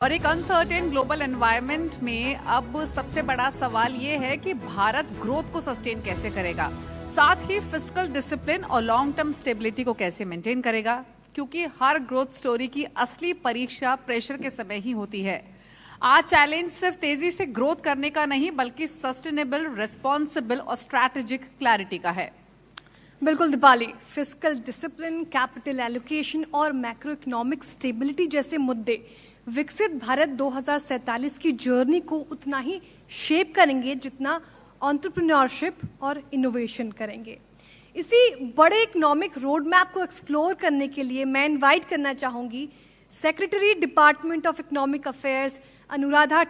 और एक uncertain global environment में अब सबसे बड़ा सवाल ये है कि भारत ग्रोथ को सस्टेन कैसे करेगा, साथ ही फिस्कल डिसिप्लिन और लॉन्ग टर्म स्टेबिलिटी को कैसे मेंटेन करेगा, क्योंकि हर ग्रोथ स्टोरी की असली परीक्षा प्रेशर के समय ही होती है। आज चैलेंज सिर्फ तेजी से ग्रोथ करने का नहीं बल्कि सस्टेनेबल, रिस्पॉन्सिबल और स्ट्रैटेजिक क्लैरिटी का है। बिल्कुल Deepali, fiscal discipline, capital allocation और मैक्रो इकोनॉमिक स्टेबिलिटी जैसे मुद्दे विकसित भारत 2047 की जर्नी को उतना ही शेप करेंगे जितना एंटरप्रेन्योरशिप और इनोवेशन करेंगे। इसी बड़े इकोनॉमिक रोड मैप को एक्सप्लोर करने के लिए मैं इनवाइट करना चाहूंगी secretary department of economic affairs Anuradha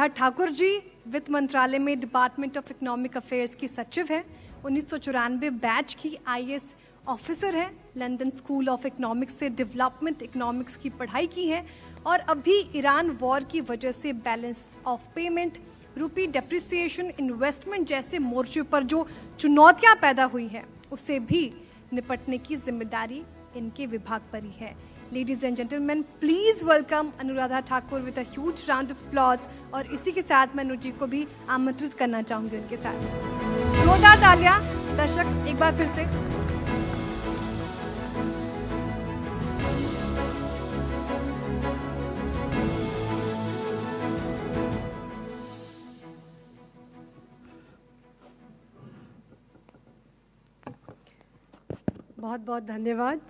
Thakur ji वित्त मंत्रालय में डिपार्टमेंट ऑफ इकोनॉमिक अफेयर्स की सचिव है, 1994 बैच की IAS ऑफिसर है, लंदन स्कूल ऑफ इकोनॉमिक्स से डेवलपमेंट इकोनॉमिक्स की पढ़ाई की है और अभी ईरान वॉर की वजह से बैलेंस ऑफ पेमेंट, रूपी डेप्रिसिएशन, इन्वेस्टमेंट जैसे मोर्चे पर जो चुनौतियां पैदा हुई है उससे भी निपटने की जिम्मेदारी इनके विभाग पर ही है। Ladies and gentleman, please welcome Anuradha Thakur with a huge round of applause. और इसी के साथ मैं अनुजी को भी आमंत्रित करना चाहूंगी उनके साथ। जोरदार तालियां दर्शक एक बार फिर से। बहुत बहुत धन्यवाद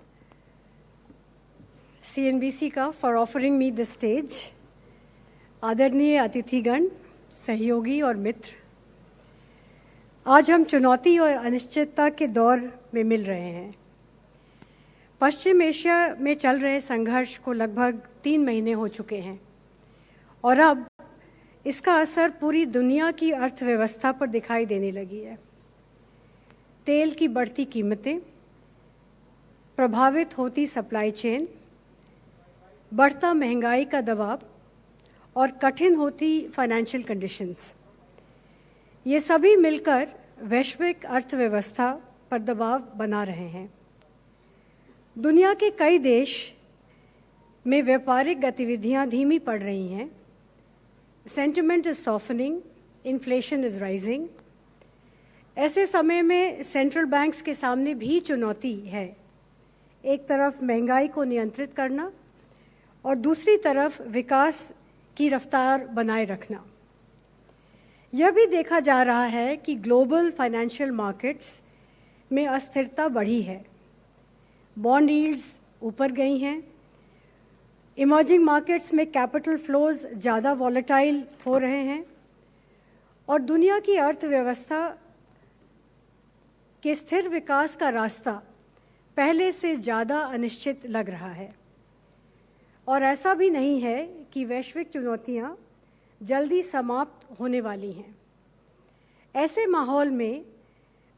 CNBC का for offering me the stage. आदरणीय अतिथिगण, सहयोगी और मित्र, आज हम चुनौती और अनिश्चितता के दौर में मिल रहे हैं। पश्चिम एशिया में चल रहे संघर्ष को लगभग 3 महीने हो चुके हैं और अब इसका असर पूरी दुनिया की अर्थव्यवस्था पर दिखाई देने लगी है। तेल की बढ़ती कीमतें, प्रभावित होती सप्लाई चेन, बढ़ता महंगाई का दबाव और कठिन होती फाइनेंशियल कंडीशंस, ये सभी मिलकर वैश्विक अर्थव्यवस्था पर दबाव बना रहे हैं। दुनिया के कई देश में व्यापारिक गतिविधियां धीमी पड़ रही हैं। Sentiment is softening, inflation is rising. ऐसे समय में सेंट्रल बैंक्स के सामने भी चुनौती है, एक तरफ महंगाई को नियंत्रित करना और दूसरी तरफ विकास की रफ्तार बनाए रखना। यह भी देखा जा रहा है कि ग्लोबल फाइनेंशियल मार्केट्स में अस्थिरता बढ़ी है। बॉन्ड यील्ड्स ऊपर गई हैं। इमर्जिंग मार्केट्स में कैपिटल फ्लोज ज़्यादा वॉलेटाइल हो रहे हैं और दुनिया की अर्थव्यवस्था के स्थिर विकास का रास्ता पहले से ज़्यादा अनिश्चित लग रहा है। और ऐसा भी नहीं है कि वैश्विक चुनौतियां जल्दी समाप्त होने वाली हैं। ऐसे माहौल में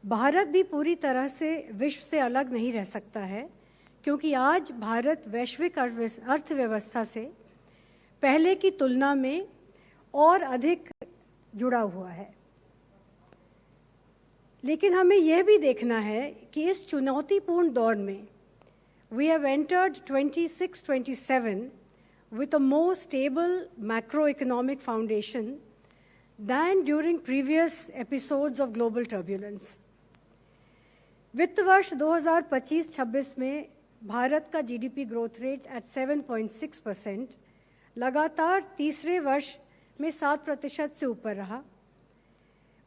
भारत भी पूरी तरह से विश्व से अलग नहीं रह सकता है, क्योंकि आज भारत वैश्विक अर्थव्यवस्था से पहले की तुलना में और अधिक जुड़ा हुआ है। लेकिन हमें यह भी देखना है कि इस चुनौतीपूर्ण दौर में we have entered 26-27 with a more stable macroeconomic foundation than during previous episodes of global turbulence. वित्त वर्ष 2025-26 में भारत का GDP ग्रोथ रेट at 7.6% लगातार तीसरे वर्ष में 7% से ऊपर रहा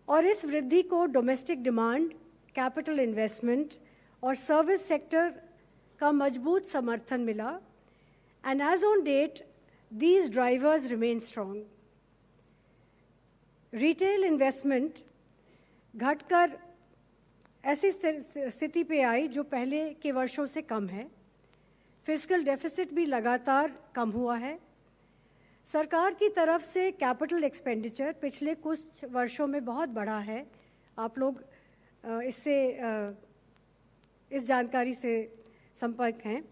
और इस वृद्धि को डोमेस्टिक डिमांड, कैपिटल इन्वेस्टमेंट और सर्विस सेक्टर का मजबूत समर्थन मिला। And as on date these drivers remain strong. Retail investment घटकर ऐसी स्थिति पे आई जो पहले के वर्षों से कम है। फिस्कल डेफिसिट भी लगातार कम हुआ है। सरकार की तरफ से कैपिटल एक्सपेंडिचर पिछले कुछ वर्षों में बहुत बढ़ा है। आप लोग इस जानकारी से संपर्क हैं,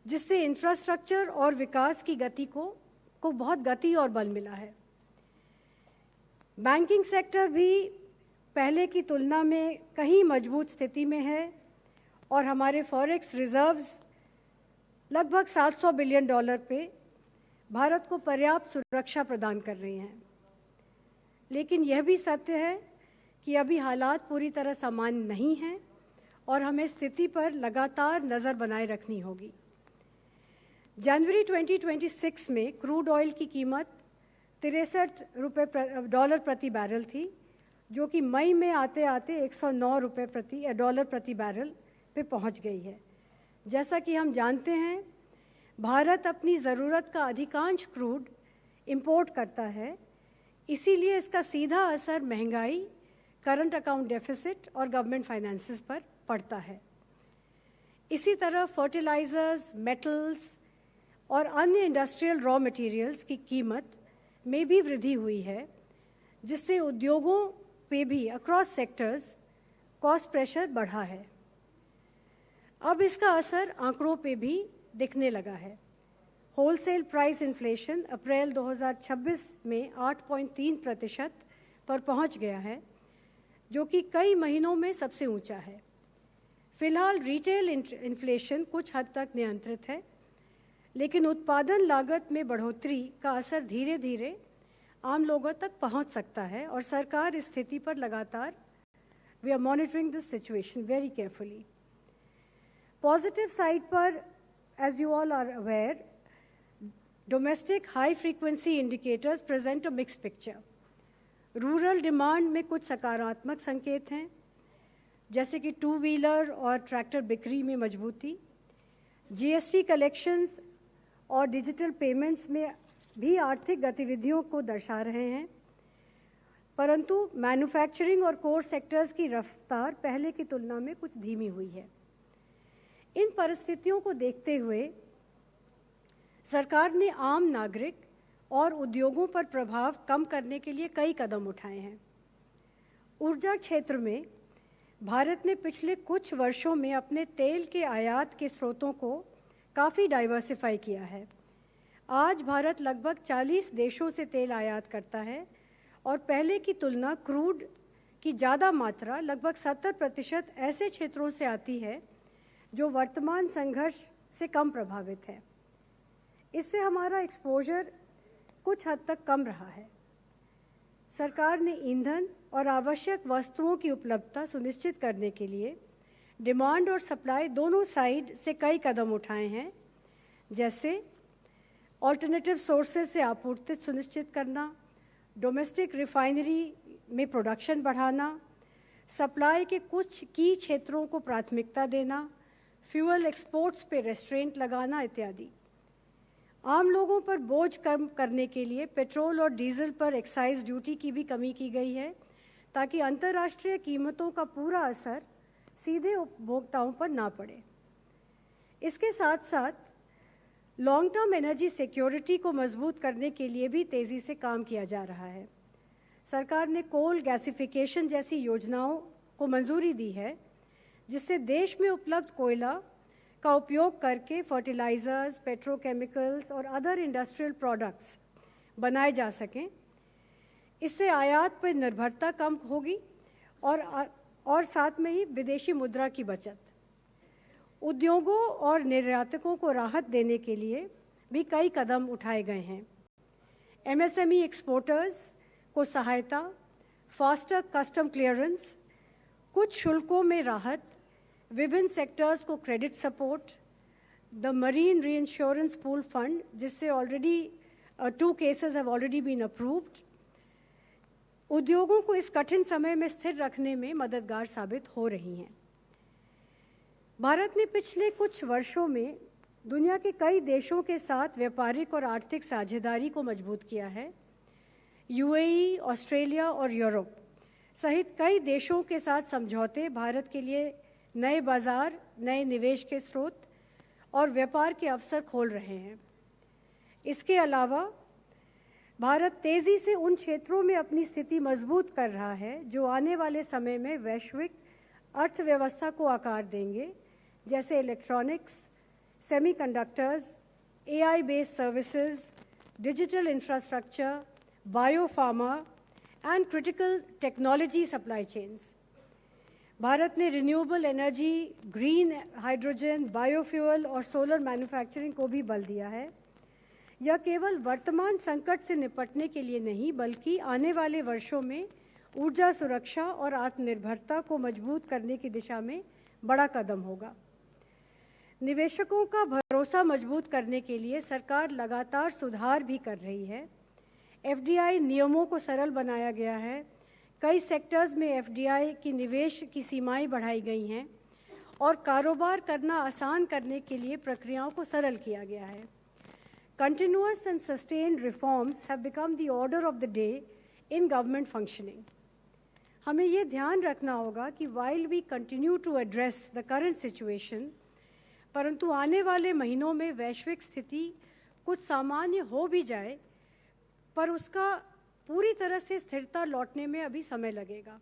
जिससे इंफ्रास्ट्रक्चर और विकास की गति को बहुत गति और बल मिला है। बैंकिंग सेक्टर भी पहले की तुलना में कहीं मजबूत स्थिति में है और हमारे फॉरेक्स रिजर्व्स लगभग $700 बिलियन पे भारत को पर्याप्त सुरक्षा प्रदान कर रही हैं। लेकिन यह भी सत्य है कि अभी हालात पूरी तरह सामान्य नहीं हैं और हमें स्थिति पर लगातार नज़र बनाए रखनी होगी। जनवरी 2026 में क्रूड ऑयल की कीमत $63 प्रति बैरल थी, जो कि मई में आते आते $109 प्रति बैरल पे पहुंच गई है। जैसा कि हम जानते हैं, भारत अपनी ज़रूरत का अधिकांश क्रूड इंपोर्ट करता है, इसीलिए इसका सीधा असर महंगाई, करंट अकाउंट डेफिसिट और गवर्नमेंट फाइनेंसेस पर पड़ता है। इसी तरह फर्टिलाइजर्स, मेटल्स और अन्य इंडस्ट्रियल रॉ मटेरियल्स की कीमत में भी वृद्धि हुई है, जिससे उद्योगों पे भी अक्रॉस सेक्टर्स कॉस्ट प्रेशर बढ़ा है। अब इसका असर आंकड़ों पे भी दिखने लगा है। होलसेल प्राइस इन्फ्लेशन अप्रैल 2026 में 8.3% पर पहुंच गया है, जो कि कई महीनों में सबसे ऊंचा है। फिलहाल रिटेल इन्फ्लेशन कुछ हद तक नियंत्रित है, लेकिन उत्पादन लागत में बढ़ोतरी का असर धीरे धीरे आम लोगों तक पहुंच सकता है और सरकार इस स्थिति पर लगातार we are monitoring this situation very carefully. Positive side पर, as you all are aware, domestic high frequency indicators present a mixed picture. Rural demand में कुछ सकारात्मक संकेत हैं, जैसे कि टू व्हीलर और ट्रैक्टर बिक्री में मजबूती, जीएसटी कलेक्शंस और डिजिटल पेमेंट्स में भी आर्थिक गतिविधियों को दर्शा रहे हैं, परंतु मैन्युफैक्चरिंग और कोर सेक्टर्स की रफ्तार पहले की तुलना में कुछ धीमी हुई है। इन परिस्थितियों को देखते हुए सरकार ने आम नागरिक और उद्योगों पर प्रभाव कम करने के लिए कई कदम उठाए हैं। ऊर्जा क्षेत्र में भारत ने पिछले कुछ वर्षों में अपने तेल के आयात के स्रोतों को काफ़ी डाइवर्सिफाई किया है। आज भारत लगभग 40 देशों से तेल आयात करता है और पहले की तुलना क्रूड की ज़्यादा मात्रा लगभग 70% ऐसे क्षेत्रों से आती है जो वर्तमान संघर्ष से कम प्रभावित है। इससे हमारा एक्सपोजर कुछ हद तक कम रहा है। सरकार ने ईंधन और आवश्यक वस्तुओं की उपलब्धता सुनिश्चित करने के लिए डिमांड और सप्लाई दोनों साइड से कई कदम उठाए हैं, जैसे ऑल्टरनेटिव सोर्सेज से आपूर्ति सुनिश्चित करना, डोमेस्टिक रिफाइनरी में प्रोडक्शन बढ़ाना, सप्लाई के कुछ की क्षेत्रों को प्राथमिकता देना, फ्यूल एक्सपोर्ट्स पे रेस्ट्रेंट लगाना इत्यादि। आम लोगों पर बोझ कम करने के लिए पेट्रोल और डीजल पर एक्साइज ड्यूटी की भी कमी की गई है, ताकि अंतर्राष्ट्रीय कीमतों का पूरा असर सीधे उपभोक्ताओं पर ना पड़े। इसके साथ साथ लॉन्ग टर्म एनर्जी सिक्योरिटी को मजबूत करने के लिए भी तेज़ी से काम किया जा रहा है। सरकार ने कोल गैसिफिकेशन जैसी योजनाओं को मंजूरी दी है, जिससे देश में उपलब्ध कोयला का उपयोग करके फर्टिलाइजर्स, पेट्रोकेमिकल्स और अदर इंडस्ट्रियल प्रोडक्ट्स बनाए जा सकें। इससे आयात पर निर्भरता कम होगी और साथ में ही विदेशी मुद्रा की बचत। उद्योगों और निर्यातकों को राहत देने के लिए भी कई कदम उठाए गए हैं। एमएसएमई एक्सपोर्टर्स को सहायता, फास्टर कस्टम क्लियरेंस, कुछ शुल्कों में राहत, विभिन्न सेक्टर्स को credit support, the marine reinsurance pool fund, जिससे already 2 cases have already been approved, उद्योगों को इस कठिन समय में स्थिर रखने में मददगार साबित हो रही हैं। भारत ने पिछले कुछ वर्षों में दुनिया के कई देशों के साथ व्यापारिक और आर्थिक साझेदारी को मजबूत किया है। यूएई, ऑस्ट्रेलिया और यूरोप सहित कई देशों के साथ समझौते भारत के लिए नए बाजार, नए निवेश के स्रोत और व्यापार के अवसर खोल रहे हैं। इसके अलावा भारत तेज़ी से उन क्षेत्रों में अपनी स्थिति मजबूत कर रहा है जो आने वाले समय में वैश्विक अर्थव्यवस्था को आकार देंगे, जैसे electronics, semiconductors, AI based services, digital infrastructure, biopharma and critical technology supply chains. Bharat ने renewable energy, green hydrogen, biofuel और सोलर मैन्युफैक्चरिंग को भी बल दिया है। यह केवल वर्तमान संकट से निपटने के लिए नहीं बल्कि आने वाले वर्षों में ऊर्जा सुरक्षा और आत्मनिर्भरता को मजबूत करने की दिशा में बड़ा कदम होगा। निवेशकों का भरोसा मजबूत करने के लिए सरकार लगातार सुधार भी कर रही है। एफडीआई नियमों को सरल बनाया गया है। कई सेक्टर्स में एफडीआई की निवेश की सीमाएं बढ़ाई गई हैं और कारोबार करना आसान करने के लिए प्रक्रियाओं को सरल किया गया है। Continuous and sustained reforms have become the order of the day in government functioning. हमें ये ध्यान रखना होगा कि while we continue to address the current situation, परंतु आने वाले महीनों में वैश्विक स्थिति कुछ सामान्य हो भी जाए, पर उसका पूरी तरह से स्थिरता लौटने में अभी समय लगेगा।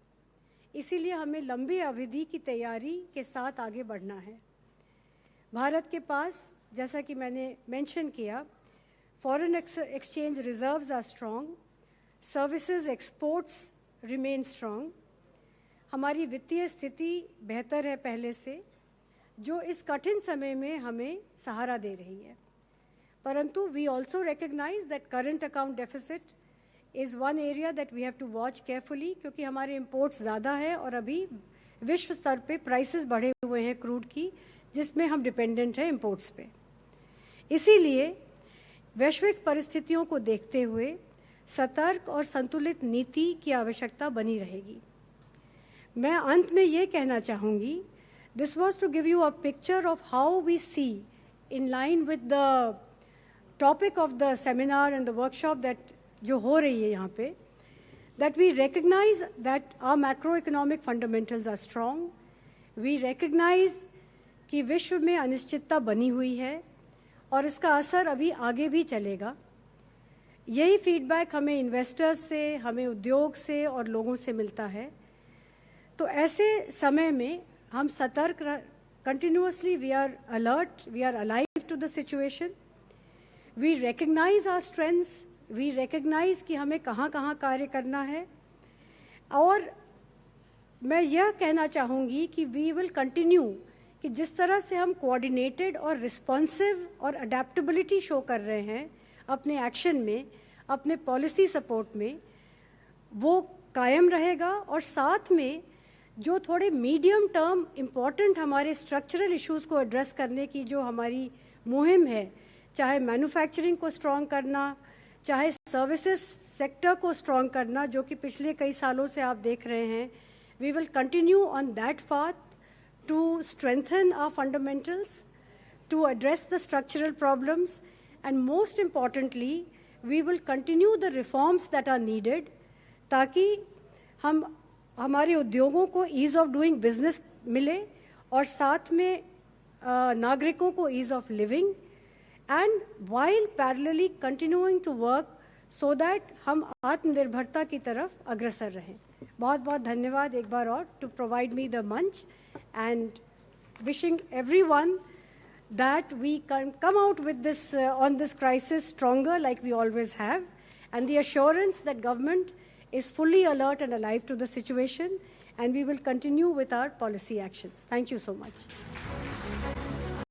इसीलिए हमें लंबी अवधि की तैयारी के साथ आगे बढ़ना है। भारत के पास, जैसा कि मैंने मेंशन किया, foreign exchange reserves are strong, services exports remain strong, हमारी वित्तीय स्थिति बेहतर है पहले से, जो इस कठिन समय में हमें सहारा दे रही है। परंतु we also recognize that current account deficit is one area that we have to watch carefully, क्योंकि हमारे imports ज़्यादा है और अभी विश्व स्तर पे prices बढ़े हुए हैं क्रूड की, जिसमें हम डिपेंडेंट हैं imports पे। इसीलिए वैश्विक परिस्थितियों को देखते हुए सतर्क और संतुलित नीति की आवश्यकता बनी रहेगी। मैं अंत में ये कहना चाहूँगी, this was to give you a picture of how we see in line with the topic of the seminar and the workshop that जो हो रही है यहाँ पे, that we recognise that our macroeconomic fundamentals are strong. We recognise कि विश्व में अनिश्चितता बनी हुई है और इसका असर अभी आगे भी चलेगा। यही फीडबैक हमें इन्वेस्टर्स से, हमें उद्योग से और लोगों से मिलता है। तो ऐसे समय में हम सतर्क, continuously we are alert, we are alive to the situation, we recognise our strengths, we recognise कि हमें कहाँ कहाँ कार्य करना है। और मैं यह कहना चाहूँगी कि वी विल कंटिन्यू कि जिस तरह से हम कोऑर्डिनेटेड और रिस्पॉन्सिव और अडेप्टेबिलिटी शो कर रहे हैं अपने एक्शन में, अपने पॉलिसी सपोर्ट में, वो कायम रहेगा। और साथ में जो थोड़े मीडियम टर्म इम्पॉर्टेंट हमारे स्ट्रक्चरल इश्यूज़ को एड्रेस करने की जो हमारी मुहिम है, चाहे मैन्युफैक्चरिंग को स्ट्रॉन्ग करना, चाहे सर्विसेज सेक्टर को स्ट्रॉन्ग करना, जो कि पिछले कई सालों से आप देख रहे हैं, we will continue on that path to strengthen our fundamentals, to address the structural problems, and most importantly, we will continue the reforms that are needed, ताकि हम हमारे उद्योगों को ease of doing business मिले और साथ में नागरिकों को ease of living, and while parallelly continuing to work so that हम आत्मनिर्भरता की तरफ अग्रसर रहें। बहुत बहुत धन्यवाद एक बार और to provide me the मंच, and wishing everyone that we can come out with this on this crisis stronger like we always have, and the assurance that government is fully alert and alive to the situation, and we will continue with our policy actions. Thank you so much.